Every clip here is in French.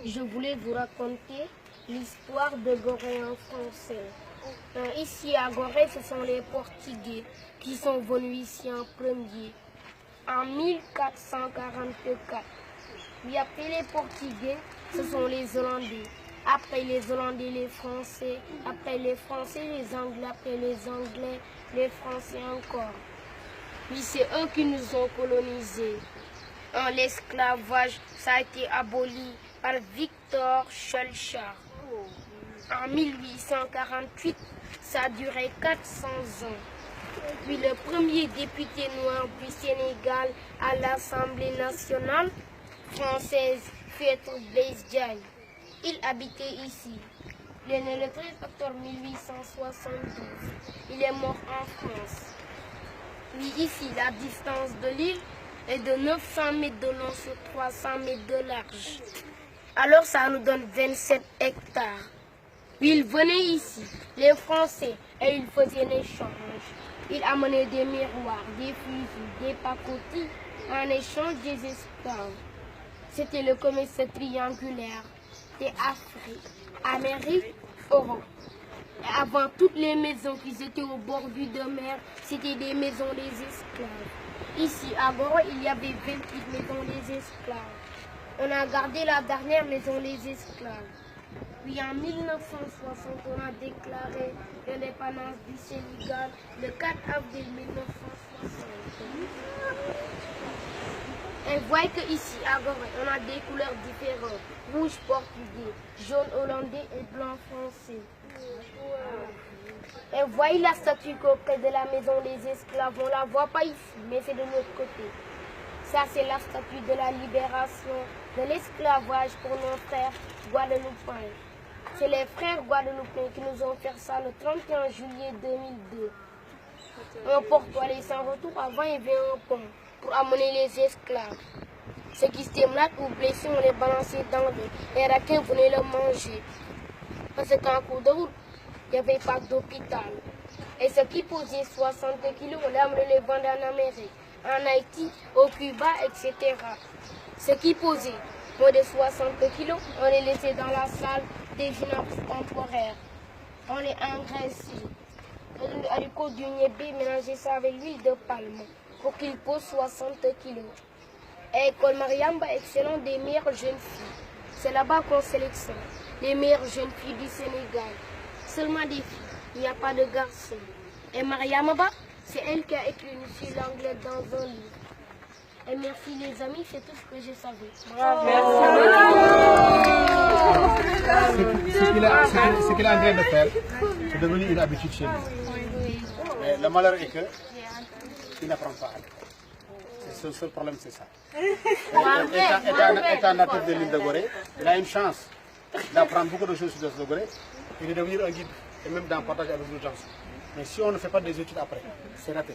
je voulais vous raconter l'histoire de Gorée en français. Ici à Gorée, ce sont les Portugais qui sont venus ici en premier, en 1444. Puis après les Portugais, ce sont les Hollandais. Après les Hollandais, les Français. Après les Français, les Anglais. Après les Anglais, les Français encore. Puis c'est eux qui nous ont colonisés. L'esclavage, ça a été aboli par Victor Schœlcher. En 1848, ça a duré 400 ans. Puis le premier député noir du Sénégal à l'Assemblée nationale française fut Blaise Diagne. Il habitait ici. Il est né le 13 octobre 1872. Il est mort en France. Puis ici, la distance de l'île est de 900 mètres de long sur 300 mètres de large. Alors ça nous donne 27 hectares. Puis ils venaient ici, les Français, et ils faisaient un échange. Ils amenaient des miroirs, des fusils, des pacotis, en échange des esclaves. C'était le commerce triangulaire des Afrique, Amérique, Europe. Et avant, toutes les maisons qui étaient au bord de mer, c'était des maisons des esclaves. Ici, à Gorée, il y avait 28 maisons des esclaves. On a gardé la dernière maison des esclaves. Puis en 1960, on a déclaré l'indépendance du Sénégal le 4 avril 1960. Et vous voyez qu'ici, à Gorée, on a des couleurs différentes. Rouge portugais, jaune hollandais et blanc français. Et vous voyez la statue près de la maison des esclaves. On ne la voit pas ici, mais c'est de l'autre côté. Ça, c'est la statue de la libération de l'esclavage pour nos frères guadeloupéens. C'est les frères guadeloupéens qui nous ont fait ça le 31 juillet 2002. Un porte aller sans retour. Avant, il y avait un pont pour amener les esclaves. Ceux qui étaient malades ou blessés, on les balançait dans l'eau. Les requins venaient le manger. Parce qu'en cours de route, il n'y avait pas d'hôpital. Et ceux qui posaient 60 kilos, on les amenait les vendre en Amérique, en Haïti, au Cuba, etc. Ceux qui posaient moins de 60 kilos, on les laissait dans la salle des finances temporaires. On les engraissait. Le haricot du niébé, mélanger ça avec l'huile de palme pour qu'ils posent 60 kilos. Et École Mariamba, excellent des meilleures jeunes filles. C'est là-bas qu'on sélectionne les meilleures jeunes filles du Sénégal. Seulement des filles, il n'y a pas de garçons. Et Mariamba, c'est elle qui a écrit sur l'anglais dans un livre. Et merci les amis, c'est tout ce que je savais. Ce qu'il est en train de faire, c'est devenu une habitude chez lui. Mais le malheur est que il n'apprend pas. Le seul problème, c'est ça. Étant natif de l'île de Gorée, il a une chance d'apprendre beaucoup de choses sur l'île de Gorée et de devenir un guide et même d'en partager avec les gens. Mais si on ne fait pas des études après, c'est raté.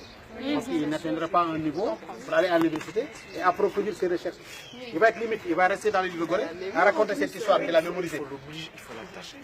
Parce qu'il n'atteindra pas un niveau pour aller à l'université et approfondir ses recherches. Il va être limite, il va rester dans l'île de Gorée à raconter cette histoire qu'il a mémorisée. Il faut l'attacher.